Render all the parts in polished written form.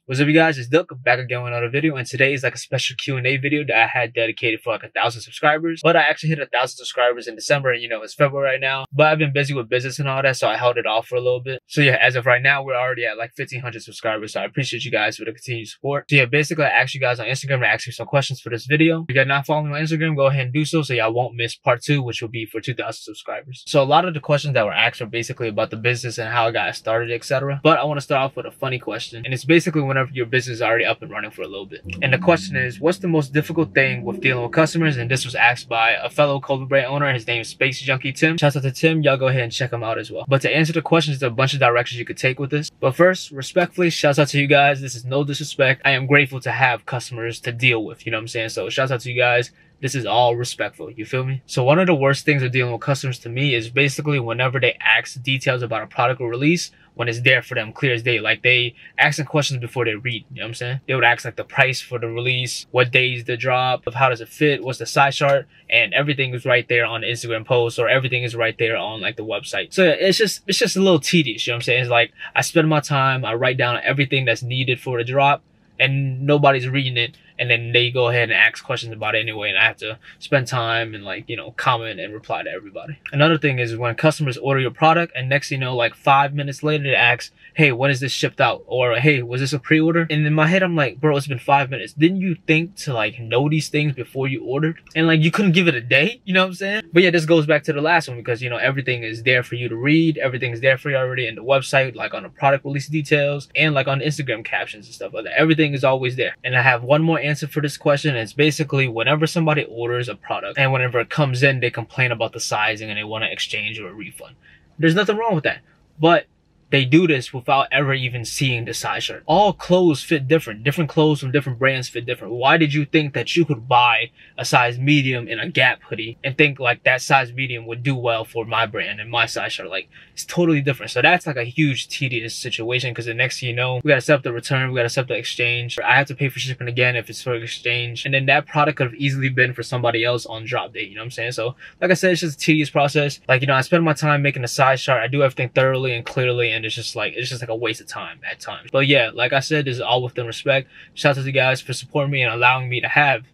What's up, you guys? It's Duck back again with another video, and today is like a special Q&A video that I had dedicated for like 1,000 subscribers. But I actually hit 1,000 subscribers in December, and it's February right now. But I've been busy with business and all that, so I held it off for a little bit. So yeah, as of right now, we're already at like 1,500 subscribers. So I appreciate you guys for the continued support. So yeah, basically I asked you guys on Instagram to ask you some questions for this video. If you're not following me on Instagram, go ahead and do so y'all won't miss part 2, which will be for 2,000 subscribers. So a lot of the questions that were asked are basically about the business and how I got started, etc. But I want to start off with a funny question, and it's basically whenever your business is already up and running for a little bit. And the question is, what's the most difficult thing with dealing with customers? And this was asked by a fellow clothing brand owner. His name is Space Junkie Tim. Shouts out to Tim. Y'all go ahead and check him out as well. But to answer the question, there's a bunch of directions you could take with this. But first, respectfully, shouts out to you guys. This is no disrespect. I am grateful to have customers to deal with, you know what I'm saying? So shouts out to you guys. This is all respectful, you feel me? So one of the worst things of dealing with customers to me is basically whenever they ask details about a product or release when it's there for them clear as day. Like they asking questions before they read, you know what I'm saying? They would ask like the price for the release, what days the drop, how does it fit, what's the size chart, and everything is right there on the Instagram post, or everything is right there on like the website. So it's just a little tedious, you know what I'm saying? It's like I spend my time, I write down everything that's needed for the drop, and nobody's reading it, and then they go ahead and ask questions about it anyway, and I have to spend time and like, comment and reply to everybody. Another thing is when customers order your product and next thing you know, like 5 minutes later they ask, hey, when is this shipped out? Or hey, was this a pre-order? And in my head I'm like, bro, it's been 5 minutes. Didn't you think to like know these things before you ordered? And like you couldn't give it a day, you know what I'm saying? But yeah, this goes back to the last one because everything is there for you to read, everything is there for you already in the website, like on the product release details and like on Instagram captions and stuff like that. Everything is always there. And I have one more answer for this question. It's basically whenever somebody orders a product and whenever it comes in, they complain about the sizing and they want to exchange or a refund. There's nothing wrong with that, but they do this without ever even seeing the size chart. All clothes fit different. Different clothes from different brands fit different. Why did you think that you could buy a size medium in a Gap hoodie and think like that size medium would do well for my brand and my size chart? Like, it's totally different. So that's like a huge tedious situation because the next thing you know, we gotta set up the return, we gotta set up the exchange. I have to pay for shipping again if it's for exchange. And then that product could have easily been for somebody else on drop date, you know what I'm saying? So like I said, it's just a tedious process. Like, I spend my time making a size chart. I do everything thoroughly and clearly, and it's just like a waste of time at times. But yeah, like I said, this is all within respect. Shout out to you guys for supporting me and allowing me to have,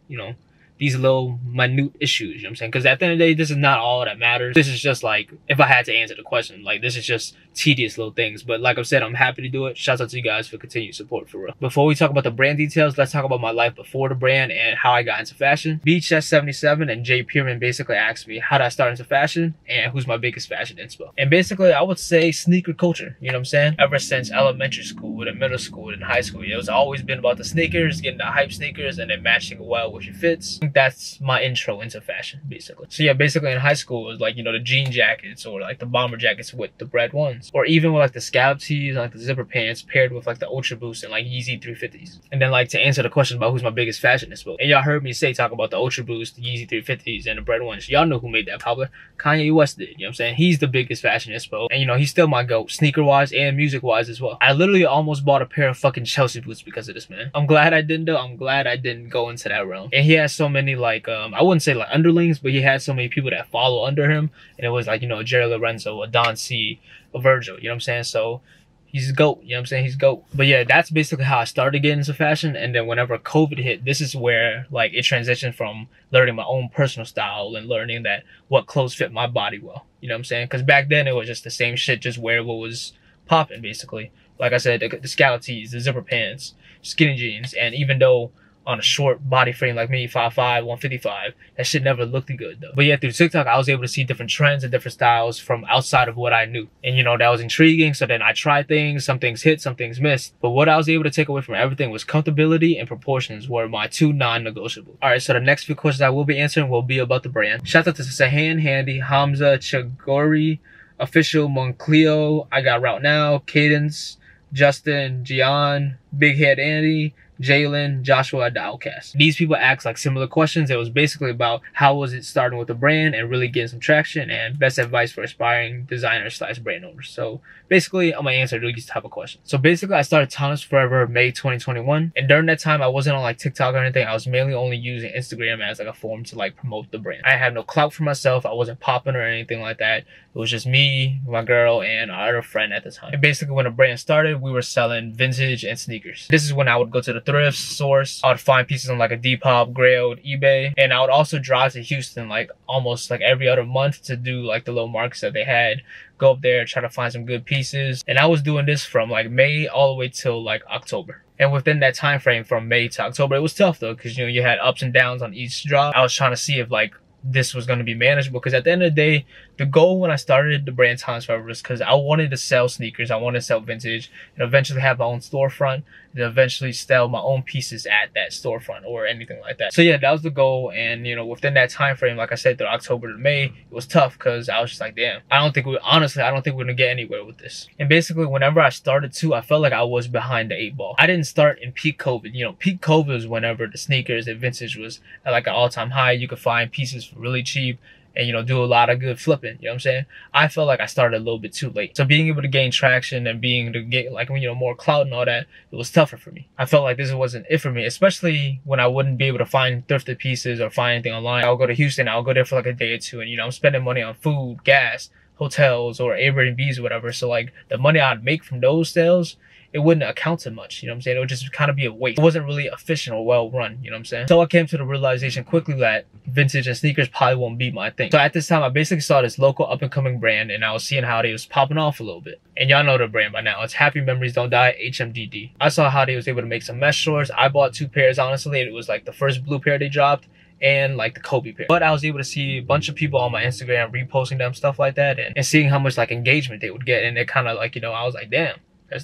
these little minute issues, you know what I'm saying? Because at the end of the day, this is not all that matters. This is just like, if I had to answer the question, like this is just tedious little things. But like I said, I'm happy to do it. Shout out to you guys for continued support, for real. Before we talk about the brand details, let's talk about my life before the brand and how I got into fashion. BHS77 and Jay Pierman basically asked me how did I start into fashion and who's my biggest fashion inspo. And basically I would say sneaker culture, you know what I'm saying? Ever since elementary school and middle school and high school, it was always been about the sneakers, getting the hype sneakers and then matching it well with your fits. That's my intro into fashion, basically. So yeah, basically in high school it was like, the jean jackets or like the bomber jackets with the red ones, or even with like the scallop tees, like the zipper pants paired with like the Ultra Boost and like Yeezy 350s. And then like to answer the question about who's my biggest fashion inspo, and y'all heard me talk about the Ultra Boost, the Yeezy 350s and the red ones. Y'all know who made that popular. Kanye West did, you know what I'm saying? He's the biggest fashion inspo, and he's still my GOAT, sneaker wise and music wise as well. I literally almost bought a pair of fucking Chelsea boots because of this man. I'm glad I didn't though. I'm glad I didn't go into that realm. And he has so many like I wouldn't say like underlings, but he had so many people that follow under him, and it was like a Jerry Lorenzo, a Don C, a Virgil, you know what I'm saying? So he's GOAT, you know what I'm saying? He's GOAT. But yeah, that's basically how I started getting into fashion. And then whenever COVID hit, this is where like it transitioned from learning my own personal style and learning that what clothes fit my body well, you know what I'm saying? Because back then it was just the same shit, just wear what was popping basically. Like I said, the scallop tees, the zipper pants, skinny jeans, and even though on a short body frame like me, 5'5", 155, that shit never looked good though. But yeah, through TikTok, I was able to see different trends and different styles from outside of what I knew. And that was intriguing. So then I tried things, some things hit, some things missed. But what I was able to take away from everything was comfortability and proportions were my two non-negotiables. Alright, so the next few questions I will be answering will be about the brand. Shout out to Sahan, Handy, Hamza, Chagori, Official, Moncleo, I Got Route Now, Cadence, Justin, Gian, Big Head Andy, Jalen, Joshua at the Outcast. These people asked like similar questions. It was basically about how was it starting with a brand and really getting some traction, and best advice for aspiring designers / brand owners. So basically, I'm gonna answer these type of questions. So basically, I started Timeless Forever May 2021, and during that time, I wasn't on like TikTok or anything. I was mainly only using Instagram as like a form to like promote the brand. I had no clout for myself. I wasn't popping or anything like that. It was just me, my girl, and our other friend at the time. And basically, when the brand started, we were selling vintage and sneakers. This is when I would go to the thrift source. I would find pieces on like a Depop, Grailed, eBay, and I would also drive to Houston like almost like every other month to do like the little markets that they had. Go up there, try to find some good pieces. And I was doing this from like May all the way till like October. And within that time frame from May to October, it was tough though, because you know you had ups and downs on each drop. I was trying to see if like this was going to be manageable, because at the end of the day, the goal when I started the brand Timeless Forever was because I wanted to sell sneakers, I wanted to sell vintage, and eventually have my own storefront, and eventually sell my own pieces at that storefront or anything like that. So yeah, that was the goal. And you know, within that time frame, like I said, through October to May, it was tough because I was just like, damn, I don't think we're gonna get anywhere with this. And basically, whenever I started too, I felt like I was behind the 8 ball. I didn't start in peak COVID. You know, peak COVID was whenever the sneakers and vintage was at like an all-time high. You could find pieces for really cheap and, you know, do a lot of good flipping. You know what I'm saying? I felt like I started a little bit too late. So being able to gain traction and being able to get like, you know, more clout and all that, it was tougher for me. I felt like this wasn't it for me, especially when I wouldn't be able to find thrifted pieces or find anything online. I'll go to Houston, I'll go there for like a day or two, and, you know, I'm spending money on food, gas, hotels, or Airbnbs or whatever. So like the money I'd make from those sales, it wouldn't account to much, you know what I'm saying? It would just kind of be a waste. It wasn't really efficient or well run, you know what I'm saying? So I came to the realization quickly that vintage and sneakers probably won't be my thing. So at this time, I basically saw this local up and coming brand, and I was seeing how they was popping off a little bit. And y'all know the brand by now. It's Happy Memories Don't Die, HMDD. I saw how they was able to make some mesh shorts. I bought 2 pairs, honestly, and it was like the first blue pair they dropped and like the Kobe pair. But I was able to see a bunch of people on my Instagram reposting them, stuff like that, and seeing how much like engagement they would get. And it kind of like, you know, I was like, damn.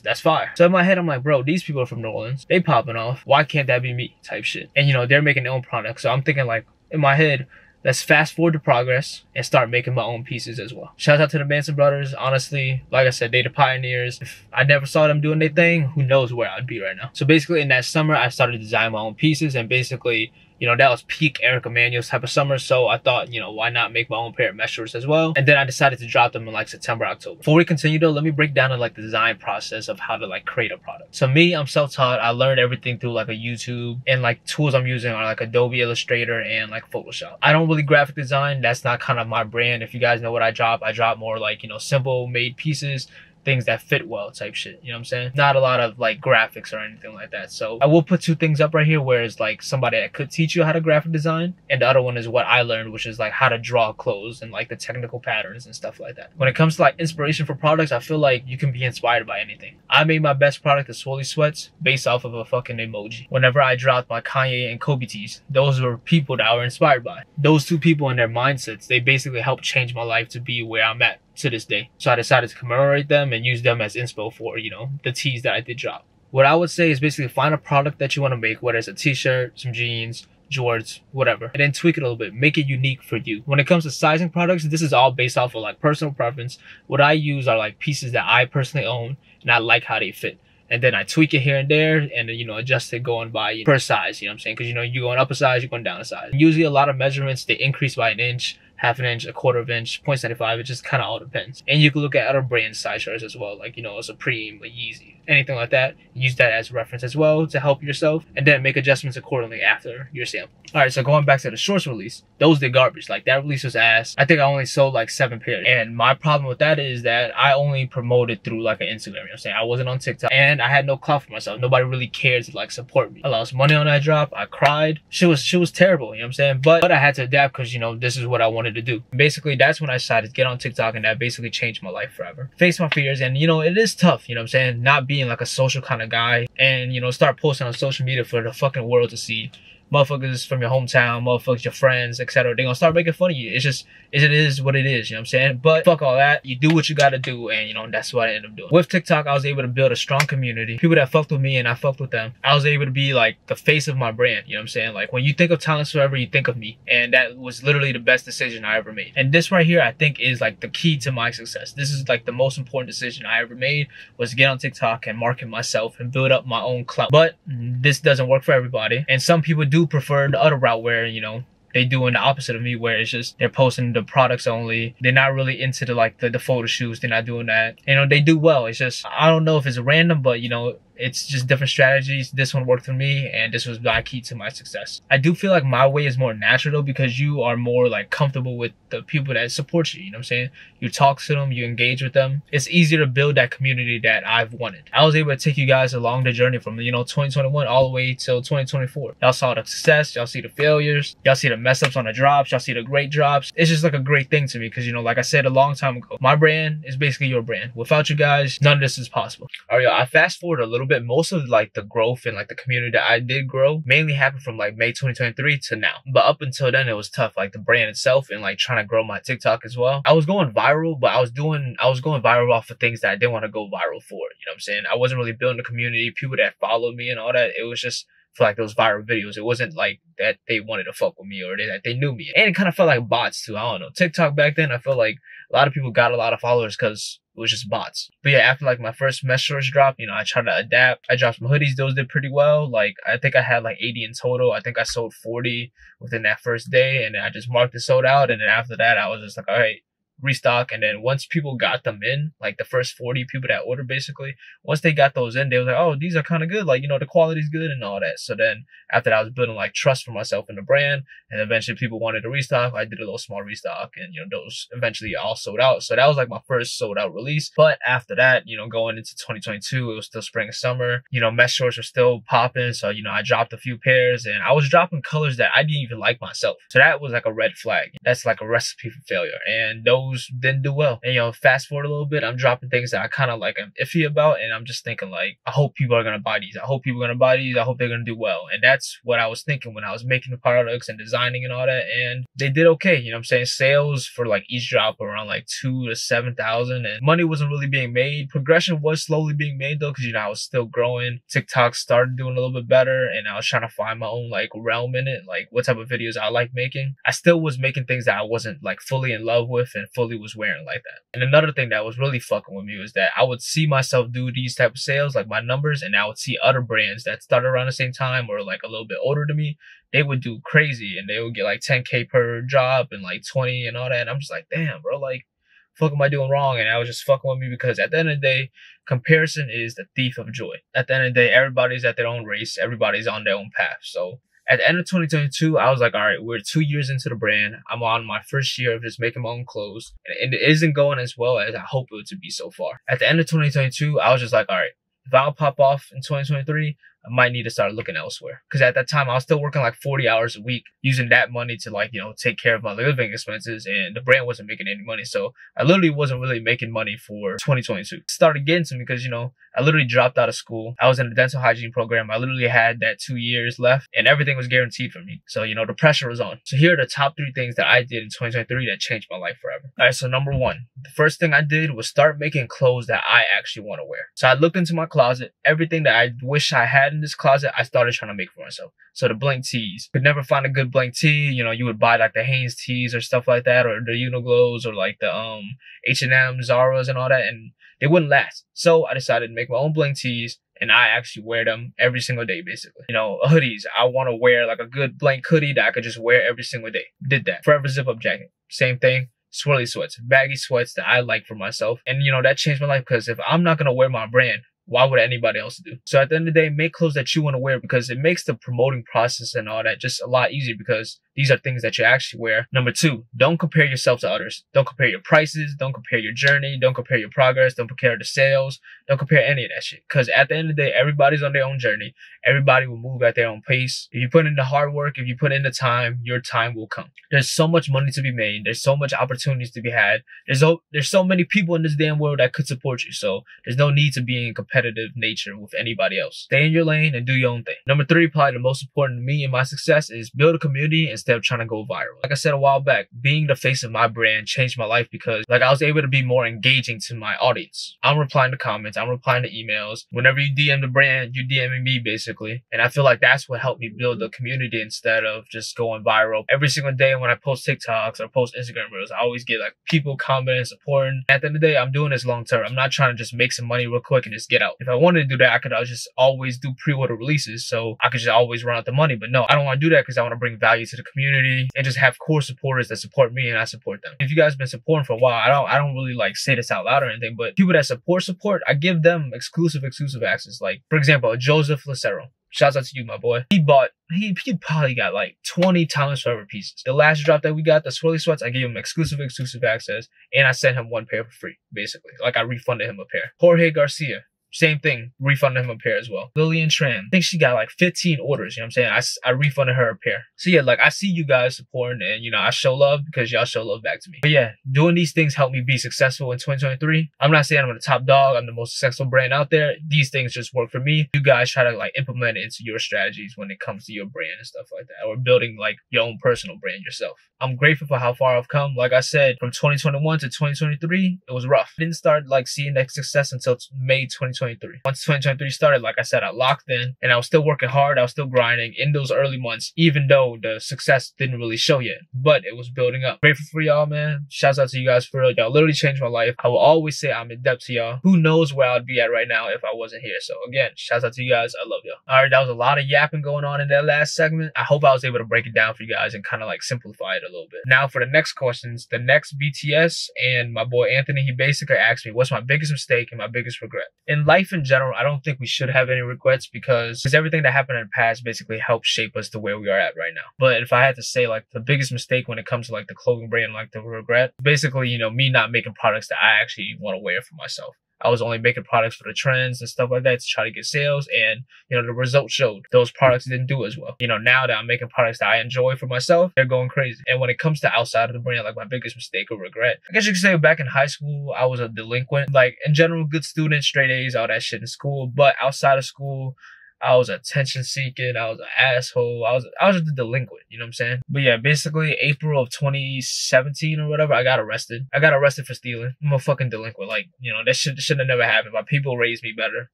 That's fire. So in my head, I'm like, bro, these people are from New Orleans. They popping off. Why can't that be me? Type shit. And you know, they're making their own product. So I'm thinking like, in my head, let's fast forward to progress and start making my own pieces as well. Shout out to the Manson brothers. Honestly, like I said, they the pioneers. If I never saw them doing their thing, who knows where I'd be right now. So basically in that summer, I started designing my own pieces, and basically, you know, that was peak Eric Emanuel's type of summer. So I thought, you know, why not make my own pair of mesh shorts as well? And then I decided to drop them in like September, October. Before we continue though, let me break down like the design process of how to like create a product. So me, I'm self-taught. I learned everything through like a YouTube, and like tools I'm using are like Adobe Illustrator and like Photoshop. I don't really graphic design. That's not kind of my brand. If you guys know what I drop more like, you know, simple made pieces, things that fit well type shit, you know what I'm saying? Not a lot of like graphics or anything like that. So I will put 2 things up right here, where it's like somebody that could teach you how to graphic design, and the other one is what I learned, which is like how to draw clothes and like the technical patterns and stuff like that. When it comes to like inspiration for products, I feel like you can be inspired by anything. I made my best product, the Swoley Sweats, based off of a fucking emoji. Whenever I dropped my Kanye and Kobe tees, those were people that I were inspired by. Those 2 people and their mindsets, they basically helped change my life to be where I'm at to this day. So I decided to commemorate them and use them as inspo for, you know, the tees that I did drop. What I would say is basically find a product that you want to make, whether it's a t-shirt, some jeans, jorts, whatever, and then tweak it a little bit, make it unique for you. When it comes to sizing products, this is all based off of like personal preference. What I use are like pieces that I personally own and I like how they fit. And then I tweak it here and there, and then, you know, adjust it going by, you know, per size, you know what I'm saying? Because, you know, you're going up a size, you're going down a size. Usually a lot of measurements, they increase by an inch, half an inch, a quarter of inch, 0.75. It just kind of all depends. And you can look at other brand size charts as well, like, you know, a Supreme, a Yeezy, anything like that. Use that as reference as well to help yourself, and then make adjustments accordingly after your sample. All right, so going back to the shorts release, those did garbage. Like, that release was ass. I think I only sold like 7 pairs. And my problem with that is that I only promoted through like an Instagram, you know what I'm saying? I wasn't on TikTok, and I had no clout for myself. Nobody really cared to like support me. I lost money on that drop. I cried. Shit was terrible, you know what I'm saying? But I had to adapt because, you know, this is what I wanted to do. Basically, that's when I decided to get on TikTok, and that basically changed my life forever. Face my fears, and, you know, it is tough, you know what I'm saying? Not being like a social kind of guy, and, you know, start posting on social media for the fucking world to see. motherfuckers from your hometown, motherfuckers, your friends, etc. They're gonna start making fun of you. It's just, it is what it is, you know what I'm saying? But fuck all that. You do what you gotta do, and you know, that's what I ended up doing. With TikTok, I was able to build a strong community. People that fucked with me and I fucked with them. I was able to be like the face of my brand, you know what I'm saying? Like when you think of Talents Forever, you think of me. And that was literally the best decision I ever made. And this right here, I think is like the key to my success. This is like the most important decision I ever made, was to get on TikTok and market myself and build up my own clout. But this doesn't work for everybody. And some people do prefer the other route where, you know, they doing the opposite of me, where it's just they're posting the products only. They're not really into the photo shoots. They're not doing that. You know, they do well. It's just, I don't know if it's random, but you know, it's just different strategies. This one worked for me, and this was my key to my success. I do feel like my way is more natural though, because you are more like comfortable with the people that support you, you know what I'm saying? You talk to them, you engage with them. It's easier to build that community that I've wanted. I was able to take you guys along the journey from, you know, 2021 all the way till 2024. Y'all saw the success, y'all see the failures, y'all see the mess ups on the drops, y'all see the great drops. It's just like a great thing to me, because, you know, like I said a long time ago, my brand is basically your brand. Without you guys, none of this is possible. All right, y'all, I fast forward a little bit. Most of like the growth and like the community that I did grow mainly happened from like May 2023 to now. But up until then, it was tough, like the brand itself and like trying to grow my TikTok as well. I was going viral, but I was going viral off of things that I didn't want to go viral for. You know what I'm saying? I wasn't really building a community, people that followed me and all that. It was just for like those viral videos. It wasn't like that they wanted to fuck with me or that they knew me. And it kind of felt like bots too. I don't know. TikTok back then, I felt like a lot of people got a lot of followers because it was just bots. But yeah, after like my first mesh shorts drop, you know, I tried to adapt. I dropped some hoodies. Those did pretty well. Like, I think I had like 80 in total. I think I sold 40 within that first day. And then I just marked it sold out. And then after that, I was just like, all right, restock. And then once people got them in, like the first 40 people that ordered, basically, once they got those in, they was like, oh, these are kind of good, like, you know, the quality's good and all that. So then after that, I was building like trust for myself in the brand, and eventually people wanted to restock. I did a little small restock, and you know, those eventually all sold out. So that was like my first sold out release. But after that, you know, going into 2022, it was still spring and summer, you know, mesh shorts were still popping. So, you know, I dropped a few pairs, and I was dropping colors that I didn't even like myself. So that was like a red flag. That's like a recipe for failure, and those didn't do well. And you know, fast forward a little bit, I'm dropping things that I kind of like am iffy about, and I'm just thinking like, I hope people are gonna buy these. I hope people are gonna buy these. I hope they're gonna do well. And that's what I was thinking when I was making the products and designing and all that, and they did okay. You know what I'm saying? Sales for like each drop were around like 2,000 to 7,000, and money wasn't really being made. Progression was slowly being made though, because you know, I was still growing. TikTok started doing a little bit better, and I was trying to find my own like realm in it, like what type of videos I like making. I still was making things that I wasn't like fully in love with and fully was wearing like that. And another thing that was really fucking with me was that I would see myself do these type of sales, like my numbers, and I would see other brands that started around the same time or like a little bit older than me. They would do crazy, and they would get like 10K per job and like 20 and all that. And I'm just like, damn, bro, like, fuck am I doing wrong? And I was just fucking with me, because at the end of the day, comparison is the thief of joy. At the end of the day, everybody's at their own race. Everybody's on their own path. So at the end of 2022, I was like, all right, we're 2 years into the brand. I'm on my first year of just making my own clothes, and it isn't going as well as I hope it to be so far. At the end of 2022, I was just like, all right, if I don't pop off in 2023, I might need to start looking elsewhere. Because at that time, I was still working like 40 hours a week, using that money to like, you know, take care of my living expenses, and the brand wasn't making any money. So I literally wasn't really making money for 2022. It started getting to me because, you know, I literally dropped out of school. I was in a dental hygiene program. I literally had that 2 years left, and everything was guaranteed for me. So, you know, the pressure was on. So here are the top 3 things that I did in 2023 that changed my life forever. All right, so number 1, the first thing I did was start making clothes that I actually want to wear. So I looked into my closet. Everything that I wish I had in this closet, I started trying to make for myself. So the blank tees. Could never find a good blank tee. You know, you would buy like the Hanes tees or stuff like that, or the Uniglows, or like the H&M, Zara's and all that, and they wouldn't last. So I decided to make my own blank tees, and I actually wear them every single day, basically. You know, hoodies. I want to wear like a good blank hoodie that I could just wear every single day. Did that. Forever Zipup jacket. Same thing. Swirly sweats. Baggy sweats that I like for myself. And, you know, that changed my life, because if I'm not going to wear my brand, why would anybody else do? So at the end of the day, make clothes that you want to wear, because it makes the promoting process and all that just a lot easier, because these are things that you actually wear. Number 2, don't compare yourself to others. Don't compare your prices. Don't compare your journey. Don't compare your progress. Don't compare the sales. Don't compare any of that shit. Because at the end of the day, everybody's on their own journey. Everybody will move at their own pace. If you put in the hard work, if you put in the time, your time will come. There's so much money to be made. There's so much opportunities to be had. There's so many people in this damn world that could support you. So there's no need to be in competitive nature with anybody else. Stay in your lane and do your own thing. Number 3, probably the most important to me and my success, is build a community instead of trying to go viral. Like I said a while back, being the face of my brand changed my life because I was able to be more engaging to my audience. I'm replying to comments. I'm replying to emails. Whenever you DM the brand, you DMing me basically. And I feel like that's what helped me build a community instead of just going viral. Every single day when I post TikToks or post Instagram reels, I always get people commenting, supporting. At the end of the day, I'm doing this long term. I'm not trying to just make some money real quick and just get out. If I wanted to do that, I could just always do pre-order releases so I could just always run out the money. But no, I don't want to do that because I want to bring value to the community and just have core supporters that support me and I support them. If you guys have been supporting for a while, I don't really say this out loud or anything, but people that support, I give them exclusive access. Like, for example, Joseph Lucero. Shouts out to you, my boy. He probably got 20 Timeless Forever pieces. The last drop that we got, the swirly sweats, I gave him exclusive access, and I sent him 1 pair for free, basically. I refunded him a pair. Jorge Garcia. Same thing, refunded him a pair as well. Lillian Tran, I think she got 15 orders, you know what I'm saying? I refunded her a pair. So yeah, I see you guys supporting and, I show love because y'all show love back to me. But yeah, doing these things helped me be successful in 2023. I'm not saying I'm the top dog, I'm the most successful brand out there. These things just work for me. You guys try to implement it into your strategies when it comes to your brand and stuff like that, or building your own personal brand yourself. I'm grateful for how far I've come. Like I said, from 2021 to 2023, it was rough. I didn't start seeing that success until May 2023. Once 2023 started, like I said, I locked in and I was still working hard. I was still grinding in those early months, even though the success didn't really show yet, but it was building up. Grateful for y'all, man. Shouts out to you guys for real. Y'all literally changed my life. I will always say I'm in debt to y'all. Who knows where I'd be at right now if I wasn't here. So again, shouts out to you guys. I love y'all. All right, that was a lot of yapping going on in that last segment. I hope I was able to break it down for you guys and kind of simplify it a little bit. Now for the next questions, the next BTS and my boy Anthony, he basically asked me, what's my biggest mistake and my biggest regret? In life in general, I don't think we should have any regrets because everything that happened in the past basically helped shape us to where we are at right now. But if I had to say the biggest mistake when it comes to the clothing brand, the regret, basically, me not making products that I actually want to wear for myself. I was only making products for the trends and stuff like that to try to get sales, and the results showed those products didn't do as well. Now that I'm making products that I enjoy for myself, they're going crazy. And when it comes to outside of the brand, my biggest mistake or regret, I guess you could say back in high school, I was a delinquent. In general, good student, straight A's, all that shit in school, but outside of school, I was attention seeking. I was an asshole. I was just a delinquent, you know what I'm saying? But yeah, basically April of 2017 or whatever, I got arrested. I got arrested for stealing. I'm a fucking delinquent. That should have never happened. My people raised me better.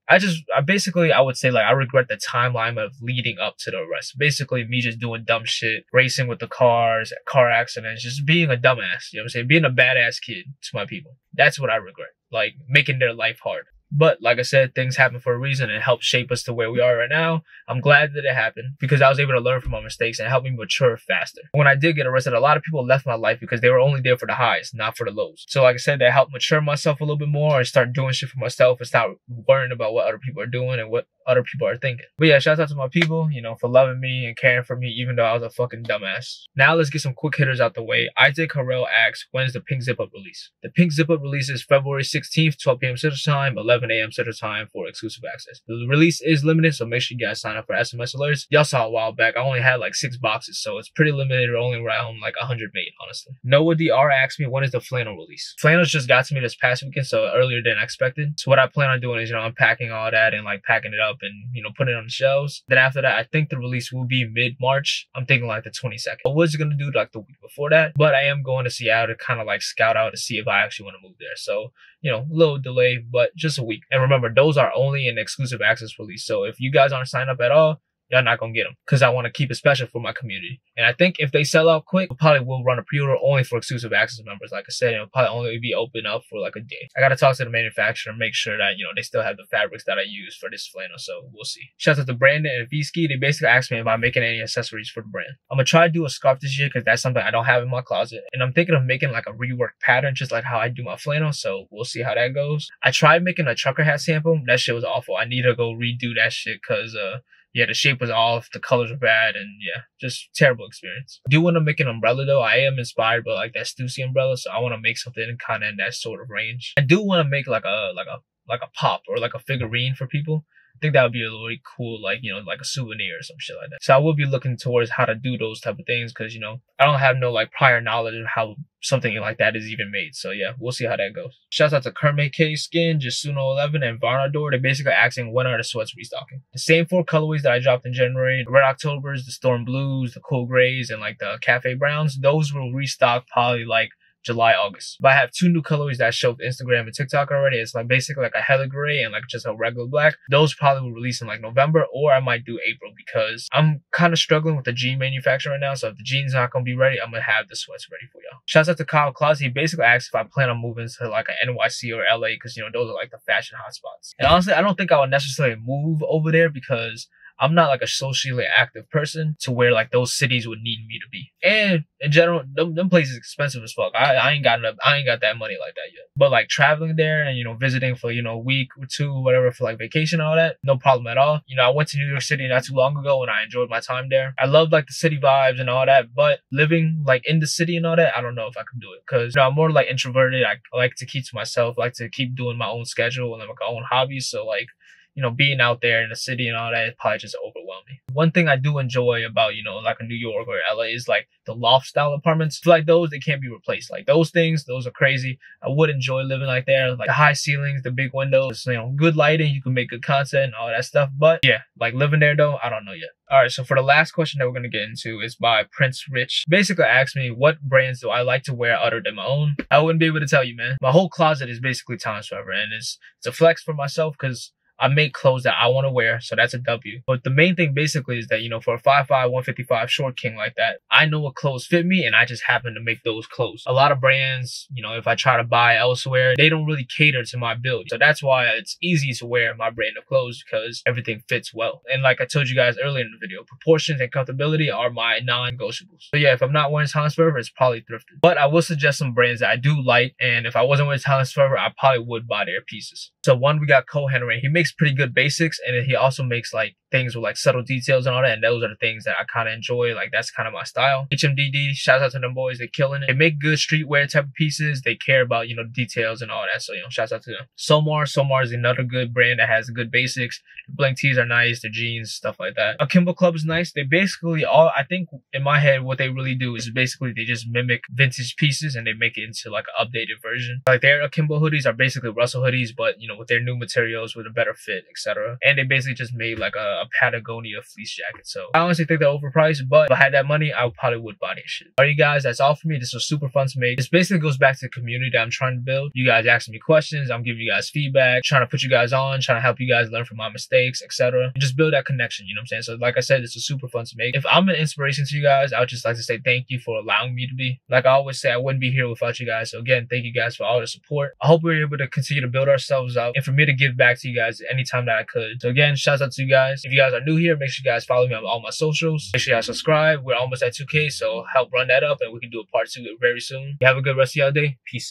I would say I regret the timeline of leading up to the arrest. Basically me just doing dumb shit, racing with the cars, car accidents, just being a dumbass, you know what I'm saying? Being a badass kid to my people. That's what I regret. Making their life hard. But like I said, things happen for a reason and help shape us to where we are right now. I'm glad that it happened because I was able to learn from my mistakes and help me mature faster. When I did get arrested, a lot of people left my life because they were only there for the highs, not for the lows. So like I said, that helped mature myself a little bit more and start doing shit for myself and stop worrying about what other people are doing and what other people are thinking. But yeah, shout out to my people, for loving me and caring for me even though I was a fucking dumbass. Now let's get some quick hitters out the way. Isaac Harrell asks, when's the Pink Zipup release? The Pink Zipup release is February 16th, 12 p.m. Central Time, 11 a.m. Central Time for exclusive access. The release is limited, so make sure you guys sign up for SMS alerts. Y'all saw a while back, I only had 6 boxes, so it's pretty limited, only around 100 made, honestly. Noah DR asked me, when is the flannel release? Flannels just got to me this past weekend, so earlier than expected. So what I plan on doing is, unpacking all that and packing it up and, putting it on the shelves. Then after that, I think the release will be mid-March. I'm thinking the 22nd. I was gonna do the week before that, but I am going to Seattle to kind of scout out to see if I actually want to move there. So, a little delay, but just a week. And remember, those are only an exclusive access release. So if you guys aren't signed up at all, y'all not gonna get them because I want to keep it special for my community. And I think if they sell out quick, we probably will run a pre-order only for exclusive access members. Like I said, it'll probably only be open up for a day. I gotta talk to the manufacturer and make sure that, they still have the fabrics that I use for this flannel. So we'll see. Shout out to Brandon and V-Ski. They basically asked me if I'm making any accessories for the brand. I'm gonna try to do a scarf this year because that's something I don't have in my closet. And I'm thinking of making a reworked pattern, just like how I do my flannel. So we'll see how that goes. I tried making a trucker hat sample. That shit was awful. I need to go redo that shit because, yeah, the shape was off, the colors were bad, and yeah, just terrible experience. I do want to make an umbrella though. I am inspired by like that Stussy umbrella, so I want to make something kind of in that sort of range. I do want to make like a pop or like a figurine for people. I think that would be a really cool, like, you know, like a souvenir or some shit like that. So I will be looking towards how to do those type of things because, you know, I don't have no like prior knowledge of how something like that is even made. So yeah, we'll see how that goes. Shouts out to Kermit K Skin, Jasuno11, and Varnador. They're basically asking when are the sweats restocking. The same 4 colorways that I dropped in January, the Red Octobers, the Storm Blues, the Cool Grays, and like the Cafe Browns, those will restock probably like July, August. But I have 2 new colorways that I showed Instagram and TikTok already. It's like basically like a hella gray and like just a regular black. Those probably will release in like November, or I might do April because I'm kind of struggling with the jean manufacturer right now. So if the jeans not gonna be ready, I'm gonna have the sweats ready for y'all. Shouts out to Kyle Claus. He basically asked if I plan on moving to like an NYC or LA because, you know, those are like the fashion hotspots. And honestly, I don't think I would necessarily move over there because I'm not like a socially active person to where like those cities would need me to be. And in general, them places expensive as fuck. I ain't got that money like that yet. But like traveling there and, you know, visiting for, you know, a week or 2, whatever, for like vacation and all that, no problem at all. You know, I went to New York City not too long ago and I enjoyed my time there. I love like the city vibes and all that, but living like in the city and all that, I don't know if I can do it because, you know, I'm more like introverted. I like to keep to myself, I like to keep doing my own schedule and like my own hobbies. So like, you know, being out there in the city and all that is probably just overwhelming. One thing I do enjoy about, you know, like a New York or LA is like the loft style apartments. Like those, they can't be replaced. Like those things, those are crazy. I would enjoy living like there. Like the high ceilings, the big windows, you know, good lighting, you can make good content and all that stuff. But yeah, like living there though, I don't know yet. Alright, so for the last question that we're going to get into is by Prince Rich. Basically asked me what brands do I like to wear other than my own. I wouldn't be able to tell you, man. My whole closet is basically Times Forever, and it's a flex for myself because I make clothes that I want to wear, so that's a W. But the main thing basically is that, you know, for a 5'5", 155 short king like that, I know what clothes fit me and I just happen to make those clothes. A lot of brands, you know, if I try to buy elsewhere, they don't really cater to my build. So that's why it's easy to wear my brand of clothes because everything fits well. And like I told you guys earlier in the video, proportions and comfortability are my non-negotiables. So yeah, if I'm not wearing Times Forever, it's probably thrifted. But I will suggest some brands that I do like, and if I wasn't wearing Times Forever, I probably would buy their pieces. So one, we got Cole Henry. He makes pretty good basics, and then he also makes like things with like subtle details and all that, and those are the things that I kind of enjoy. Like that's kind of my style. HMDD, shouts out to them boys, they're killing it. They make good streetwear type of pieces. They care about, you know, details and all that, so, you know, shouts out to them. Somar is another good brand that has good basics. The blank tees are nice, the jeans, stuff like that. Akimbo Club is nice. They basically all, I think in my head, what they really do is basically they just mimic vintage pieces and they make it into like an updated version. Like their Akimbo hoodies are basically Russell hoodies, but, you know, with their new materials, with a better fit, etc. And they basically just made like a Patagonia fleece jacket. So I honestly think they're overpriced, but if I had that money, I probably would buy this shit. Alright, you guys, that's all for me. This was super fun to make. This basically goes back to the community that I'm trying to build. You guys asking me questions, I'm giving you guys feedback, trying to put you guys on, trying to help you guys learn from my mistakes, etc. And just build that connection, you know what I'm saying? So like I said, this is super fun to make. If I'm an inspiration to you guys, I would just like to say thank you for allowing me to be. Like I always say, I wouldn't be here without you guys. So again, thank you guys for all the support. I hope we're able to continue to build ourselves up and for me to give back to you guys anytime that I could. So again, shouts out to you guys. If you guys are new here, make sure you guys follow me on all my socials. Make sure you guys subscribe. We're almost at 2K, so help run that up and we can do a part 2 very soon. You have a good rest of your day. Peace.